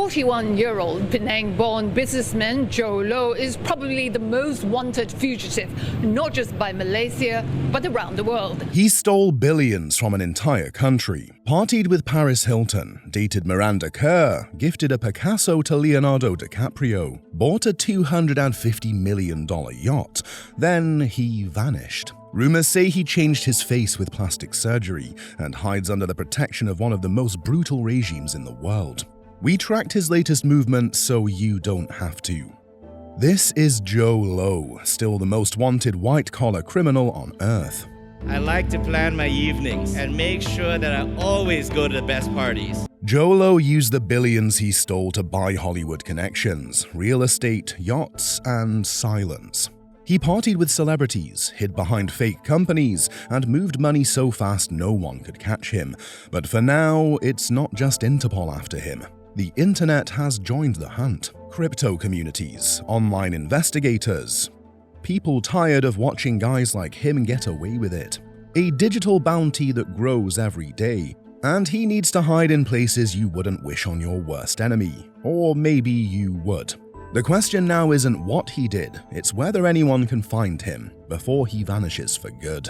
41-year-old Penang-born businessman Jho Low is probably the most wanted fugitive, not just by Malaysia, but around the world. He stole billions from an entire country, partied with Paris Hilton, dated Miranda Kerr, gifted a Picasso to Leonardo DiCaprio, bought a $250 million yacht, then he vanished. Rumors say he changed his face with plastic surgery and hides under the protection of one of the most brutal regimes in the world. We tracked his latest movement so you don't have to. This is Jho Low, still the most wanted white-collar criminal on Earth. I like to plan my evenings and make sure that I always go to the best parties. Jho Low used the billions he stole to buy Hollywood connections, real estate, yachts, and silence. He partied with celebrities, hid behind fake companies, and moved money so fast no one could catch him. But for now, it's not just Interpol after him. The internet has joined the hunt. Crypto communities, online investigators, people tired of watching guys like him get away with it. A digital bounty that grows every day. And he needs to hide in places you wouldn't wish on your worst enemy. Or maybe you would. The question now isn't what he did, it's whether anyone can find him before he vanishes for good.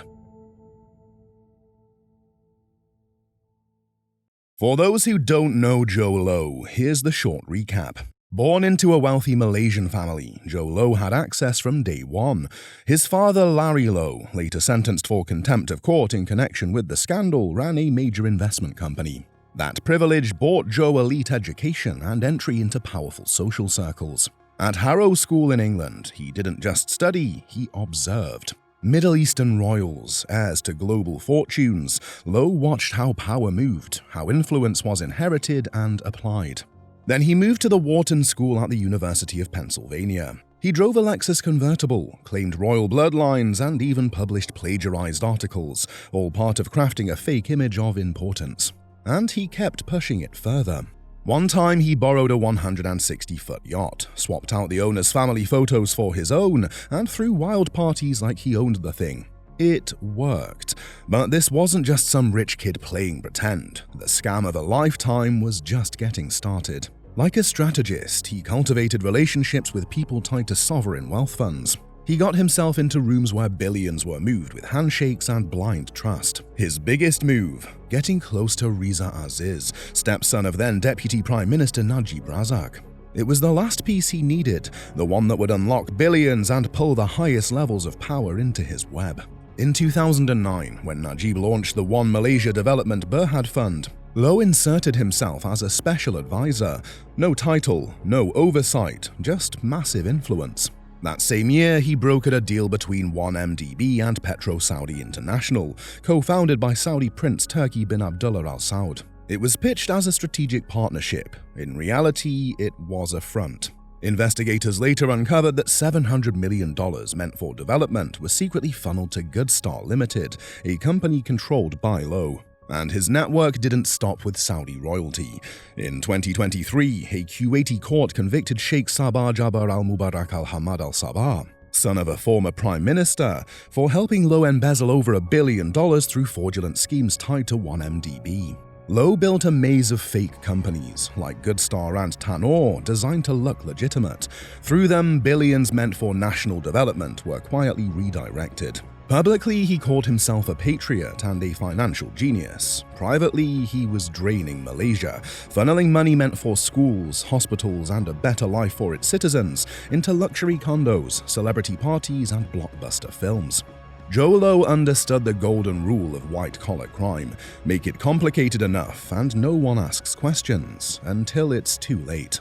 For those who don't know Jho Low, here's the short recap. Born into a wealthy Malaysian family, Jho Low had access from day one. His father, Larry Low, later sentenced for contempt of court in connection with the scandal, ran a major investment company. That privilege bought Jho elite education and entry into powerful social circles. At Harrow School in England, he didn't just study, he observed. Middle Eastern royals, heirs to global fortunes, Low watched how power moved, how influence was inherited and applied. Then he moved to the Wharton School at the University of Pennsylvania. He drove a Lexus convertible, claimed royal bloodlines, and even published plagiarized articles, all part of crafting a fake image of importance. And he kept pushing it further. One time he borrowed a 160-foot yacht, swapped out the owner's family photos for his own, and threw wild parties like he owned the thing. It worked. But this wasn't just some rich kid playing pretend. The scam of a lifetime was just getting started. Like a strategist, he cultivated relationships with people tied to sovereign wealth funds. He got himself into rooms where billions were moved with handshakes and blind trust. His biggest move, getting close to Riza Aziz, stepson of then Deputy Prime Minister Najib Razak. It was the last piece he needed, the one that would unlock billions and pull the highest levels of power into his web. In 2009, when Najib launched the One Malaysia Development Berhad Fund, Low inserted himself as a special advisor. No title, no oversight, just massive influence. That same year, he brokered a deal between 1MDB and Petro Saudi International, co-founded by Saudi Prince Turki bin Abdullah Al Saud. It was pitched as a strategic partnership. In reality, it was a front. Investigators later uncovered that $700 million meant for development was secretly funneled to Goodstar Limited, a company controlled by Low. And his network didn't stop with Saudi royalty. In 2023, a Kuwaiti court convicted Sheikh Sabah Jaber al-Mubarak al-Hamad al-Sabah, son of a former prime minister, for helping Low embezzle over $1 billion through fraudulent schemes tied to 1MDB. Low built a maze of fake companies, like Goodstar and Tanor, designed to look legitimate. Through them, billions meant for national development were quietly redirected. Publicly, he called himself a patriot and a financial genius. Privately, he was draining Malaysia, funneling money meant for schools, hospitals, and a better life for its citizens into luxury condos, celebrity parties, and blockbuster films. Jho Low understood the golden rule of white-collar crime: make it complicated enough and no one asks questions until it's too late.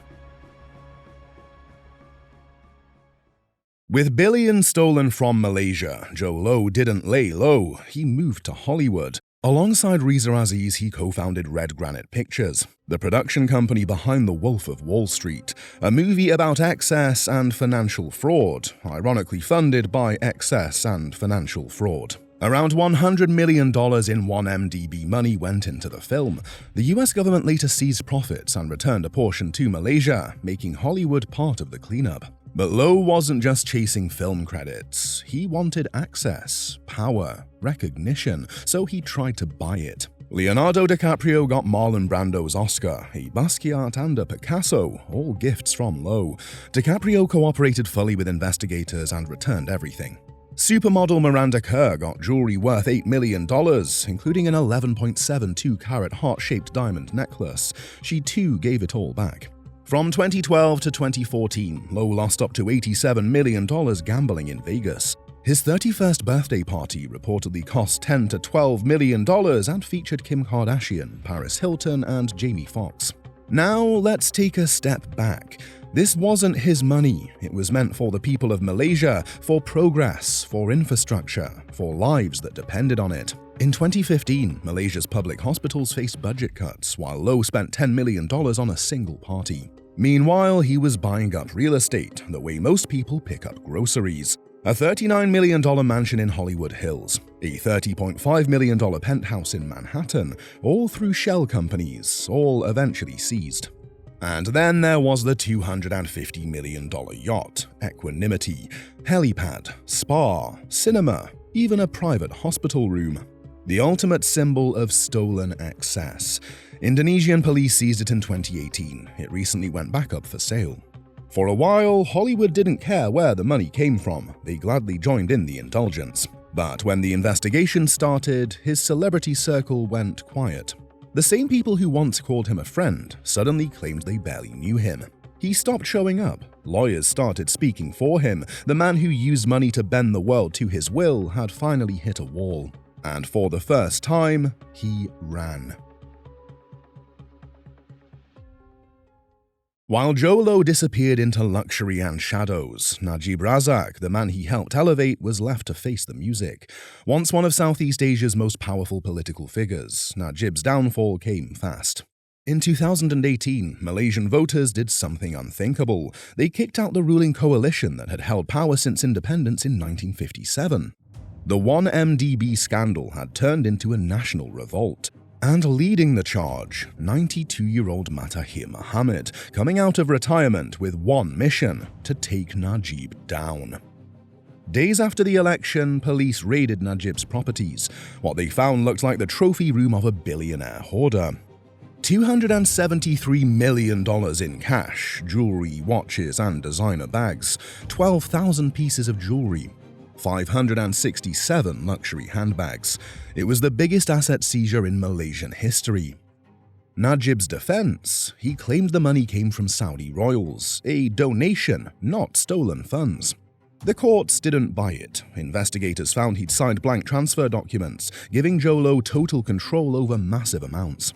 With billions stolen from Malaysia, Jho Low didn't lay low, he moved to Hollywood. Alongside Riza Aziz, he co-founded Red Granite Pictures, the production company behind The Wolf of Wall Street, a movie about excess and financial fraud, ironically funded by excess and financial fraud. Around $100 million in 1MDB money went into the film. The US government later seized profits and returned a portion to Malaysia, making Hollywood part of the cleanup. But Low wasn't just chasing film credits. He wanted access, power, recognition, so he tried to buy it. Leonardo DiCaprio got Marlon Brando's Oscar, a Basquiat and a Picasso, all gifts from Low. DiCaprio cooperated fully with investigators and returned everything. Supermodel Miranda Kerr got jewelry worth $8 million, including an 11.72-carat heart-shaped diamond necklace. She too gave it all back. From 2012 to 2014, Low lost up to $87 million gambling in Vegas. His 31st birthday party reportedly cost $10 to $12 million and featured Kim Kardashian, Paris Hilton, and Jamie Foxx. Now let's take a step back. This wasn't his money. It was meant for the people of Malaysia, for progress, for infrastructure, for lives that depended on it. In 2015, Malaysia's public hospitals faced budget cuts, while Low spent $10 million on a single party. Meanwhile, he was buying up real estate the way most people pick up groceries. A $39 million mansion in Hollywood Hills, a $30.5 million penthouse in Manhattan, all through shell companies, all eventually seized. And then there was the $250 million yacht, equanimity, helipad, spa, cinema, even a private hospital room. The ultimate symbol of stolen excess. Indonesian police seized it in 2018. It recently went back up for sale. For a while, Hollywood didn't care where the money came from. They gladly joined in the indulgence. But when the investigation started, his celebrity circle went quiet. The same people who once called him a friend suddenly claimed they barely knew him. He stopped showing up. Lawyers started speaking for him. The man who used money to bend the world to his will had finally hit a wall. And for the first time, he ran. While Jho Low disappeared into luxury and shadows, Najib Razak, the man he helped elevate, was left to face the music. Once one of Southeast Asia's most powerful political figures, Najib's downfall came fast. In 2018, Malaysian voters did something unthinkable. They kicked out the ruling coalition that had held power since independence in 1957. The 1MDB scandal had turned into a national revolt. And leading the charge, 92-year-old Mahathir Mohamad, coming out of retirement with one mission: to take Najib down. Days after the election, police raided Najib's properties. What they found looked like the trophy room of a billionaire hoarder. $273 million in cash, jewelry, watches, and designer bags, 12,000 pieces of jewelry, 567 luxury handbags. It was the biggest asset seizure in Malaysian history. Najib's defense: he claimed the money came from Saudi royals, a donation, not stolen funds. The courts didn't buy it. Investigators found he'd signed blank transfer documents, giving Jho Low total control over massive amounts.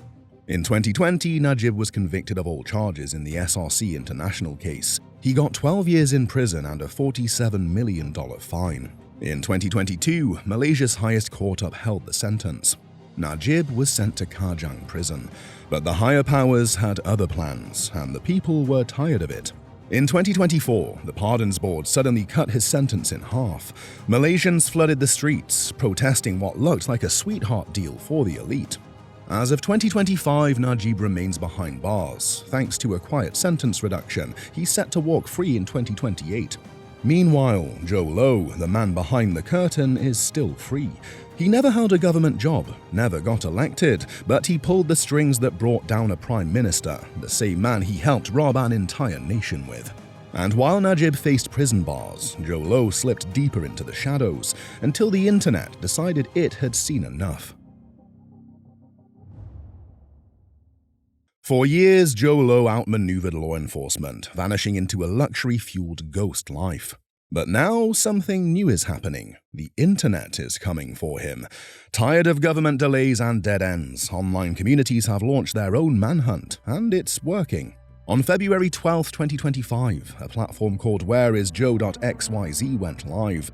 In 2020, Najib was convicted of all charges in the SRC International case. He got 12 years in prison and a $47 million fine. In 2022, Malaysia's highest court upheld the sentence. Najib was sent to Kajang prison, but the higher powers had other plans, and the people were tired of it. In 2024, the Pardons Board suddenly cut his sentence in half. Malaysians flooded the streets, protesting what looked like a sweetheart deal for the elite. As of 2025, Najib remains behind bars. Thanks to a quiet sentence reduction, he's set to walk free in 2028. Meanwhile, Jho Low, the man behind the curtain, is still free. He never held a government job, never got elected, but he pulled the strings that brought down a prime minister, the same man he helped rob an entire nation with. And while Najib faced prison bars, Jho Low slipped deeper into the shadows, until the internet decided it had seen enough. For years, Jho Low outmaneuvered law enforcement, vanishing into a luxury-fueled ghost life. But now something new is happening. The internet is coming for him. Tired of government delays and dead ends, online communities have launched their own manhunt, and it's working. On February 12, 2025, a platform called whereisjoe.xyz went live.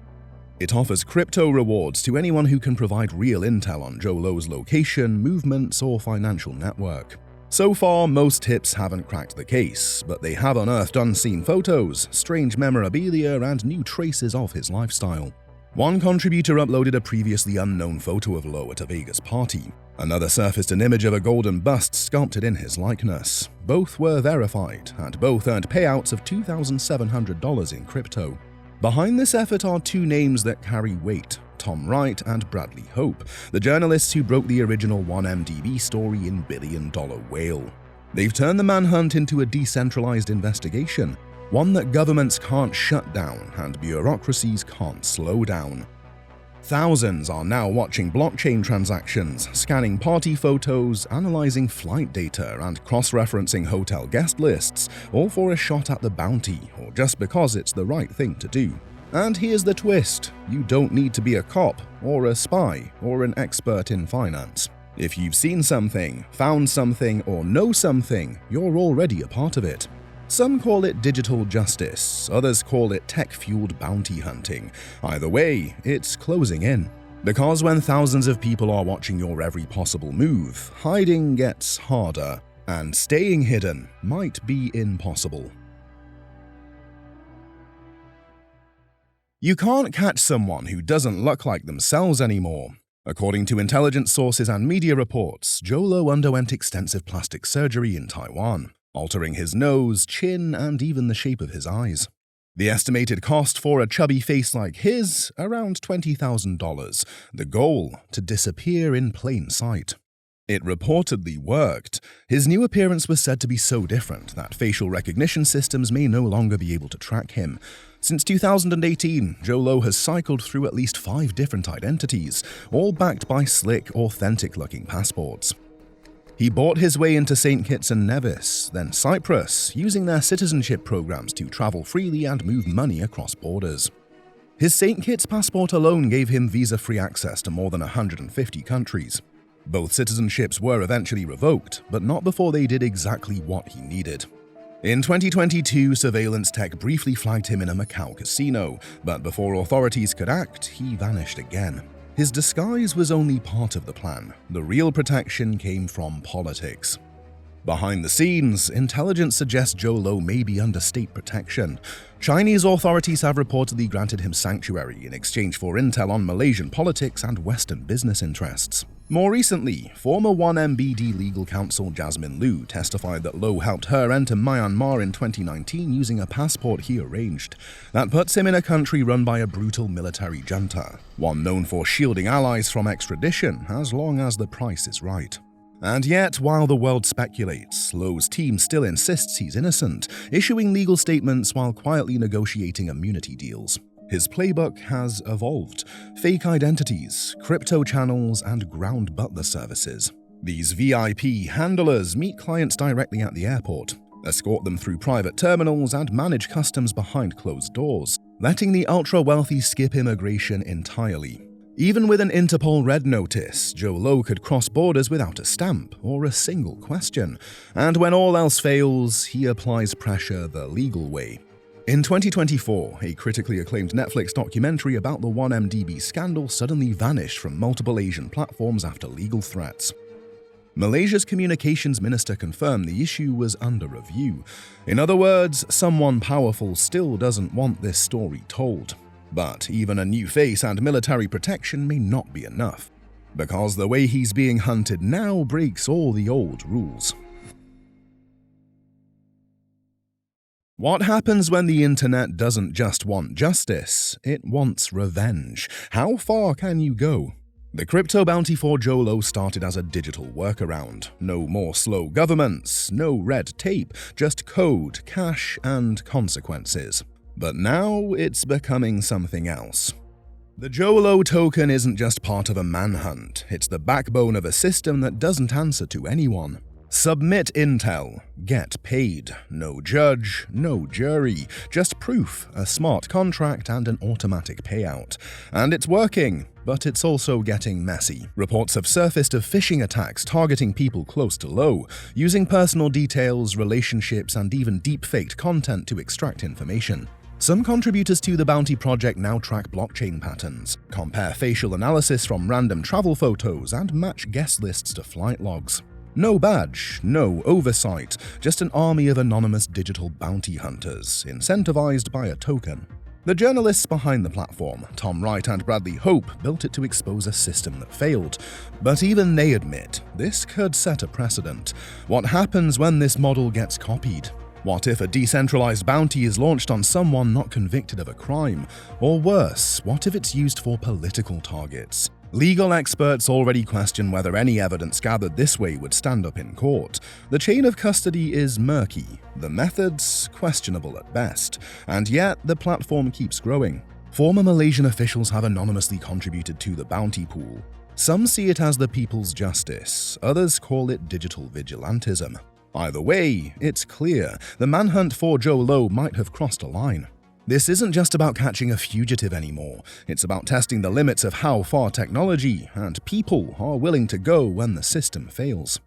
It offers crypto rewards to anyone who can provide real intel on Jho Low's location, movements, or financial network. So far, most tips haven't cracked the case, but they have unearthed unseen photos, strange memorabilia, and new traces of his lifestyle. One contributor uploaded a previously unknown photo of Low at a Vegas party. Another surfaced an image of a golden bust sculpted in his likeness. Both were verified, and both earned payouts of $2,700 in crypto. Behind this effort are two names that carry weight: Tom Wright and Bradley Hope, the journalists who broke the original 1MDB story in Billion Dollar Whale. They've turned the manhunt into a decentralized investigation, one that governments can't shut down and bureaucracies can't slow down. Thousands are now watching blockchain transactions, scanning party photos, analyzing flight data, and cross-referencing hotel guest lists, all for a shot at the bounty, or just because it's the right thing to do. And here's the twist: you don't need to be a cop, or a spy, or an expert in finance. If you've seen something, found something, or know something, you're already a part of it. Some call it digital justice, others call it tech-fueled bounty hunting. Either way, it's closing in. Because when thousands of people are watching your every possible move, hiding gets harder, and staying hidden might be impossible. You can't catch someone who doesn't look like themselves anymore. According to intelligence sources and media reports, Jho Low underwent extensive plastic surgery in Taiwan, altering his nose, chin, and even the shape of his eyes. The estimated cost for a chubby face like his, around $20,000. The goal, to disappear in plain sight. It reportedly worked. His new appearance was said to be so different that facial recognition systems may no longer be able to track him. Since 2018, Jho Low has cycled through at least 5 different identities, all backed by slick, authentic-looking passports. He bought his way into St. Kitts and Nevis, then Cyprus, using their citizenship programs to travel freely and move money across borders. His St. Kitts passport alone gave him visa-free access to more than 150 countries. Both citizenships were eventually revoked, but not before they did exactly what he needed. In 2022, surveillance tech briefly flagged him in a Macau casino, but before authorities could act, he vanished again. His disguise was only part of the plan. The real protection came from politics. Behind the scenes, intelligence suggests Jho Low may be under state protection. Chinese authorities have reportedly granted him sanctuary in exchange for intel on Malaysian politics and Western business interests. More recently, former 1MBD legal counsel Jasmine Liu testified that Low helped her enter Myanmar in 2019 using a passport he arranged. That puts him in a country run by a brutal military junta, one known for shielding allies from extradition as long as the price is right. And yet, while the world speculates, Low's team still insists he's innocent, issuing legal statements while quietly negotiating immunity deals. His playbook has evolved: fake identities, crypto channels, and ground butler services. These VIP handlers meet clients directly at the airport, escort them through private terminals, and manage customs behind closed doors, letting the ultra-wealthy skip immigration entirely. Even with an Interpol red notice, Jho Low could cross borders without a stamp or a single question. And when all else fails, he applies pressure the legal way. In 2024, a critically acclaimed Netflix documentary about the 1MDB scandal suddenly vanished from multiple Asian platforms after legal threats. Malaysia's communications minister confirmed the issue was under review. In other words, someone powerful still doesn't want this story told. But even a new face and military protection may not be enough, because the way he's being hunted now breaks all the old rules. What happens when the internet doesn't just want justice, it wants revenge? How far can you go? The crypto bounty for Jho Low started as a digital workaround. No more slow governments, no red tape, just code, cash, and consequences. But now it's becoming something else. The Jho Low token isn't just part of a manhunt, it's the backbone of a system that doesn't answer to anyone. Submit intel, get paid. No judge, no jury, just proof, a smart contract, and an automatic payout. And it's working, but it's also getting messy. Reports have surfaced of phishing attacks targeting people close to Low, using personal details, relationships, and even deep-faked content to extract information. Some contributors to the bounty project now track blockchain patterns, compare facial analysis from random travel photos, and match guest lists to flight logs. No badge, no oversight, just an army of anonymous digital bounty hunters, incentivized by a token. The journalists behind the platform, Tom Wright and Bradley Hope, built it to expose a system that failed. But even they admit, this could set a precedent. What happens when this model gets copied? What if a decentralized bounty is launched on someone not convicted of a crime? Or worse, what if it's used for political targets? Legal experts already question whether any evidence gathered this way would stand up in court. The chain of custody is murky, the methods questionable at best, and yet the platform keeps growing. Former Malaysian officials have anonymously contributed to the bounty pool. Some see it as the people's justice, others call it digital vigilantism. Either way, it's clear the manhunt for Jho Low might have crossed a line. This isn't just about catching a fugitive anymore, it's about testing the limits of how far technology and people are willing to go when the system fails.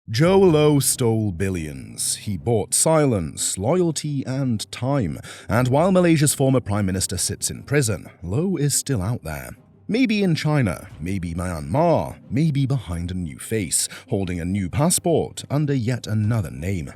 Jho Low stole billions. He bought silence, loyalty, and time. And while Malaysia's former Prime Minister sits in prison, Low is still out there. Maybe in China, maybe Myanmar, maybe behind a new face, holding a new passport under yet another name.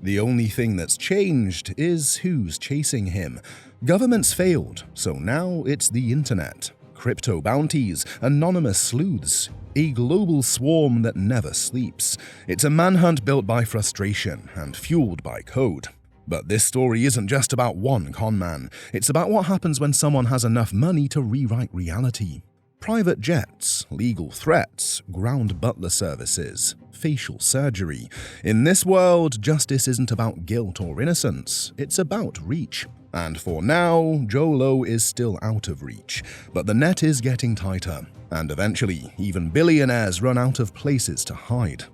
The only thing that's changed is who's chasing him. Governments failed, so now it's the internet. Crypto bounties, anonymous sleuths, a global swarm that never sleeps. It's a manhunt built by frustration and fueled by code. But this story isn't just about one conman. It's about what happens when someone has enough money to rewrite reality. Private jets, legal threats, ground butler services, facial surgery. In this world, justice isn't about guilt or innocence, it's about reach. And for now, Jho Low is still out of reach, but the net is getting tighter, and eventually, even billionaires run out of places to hide.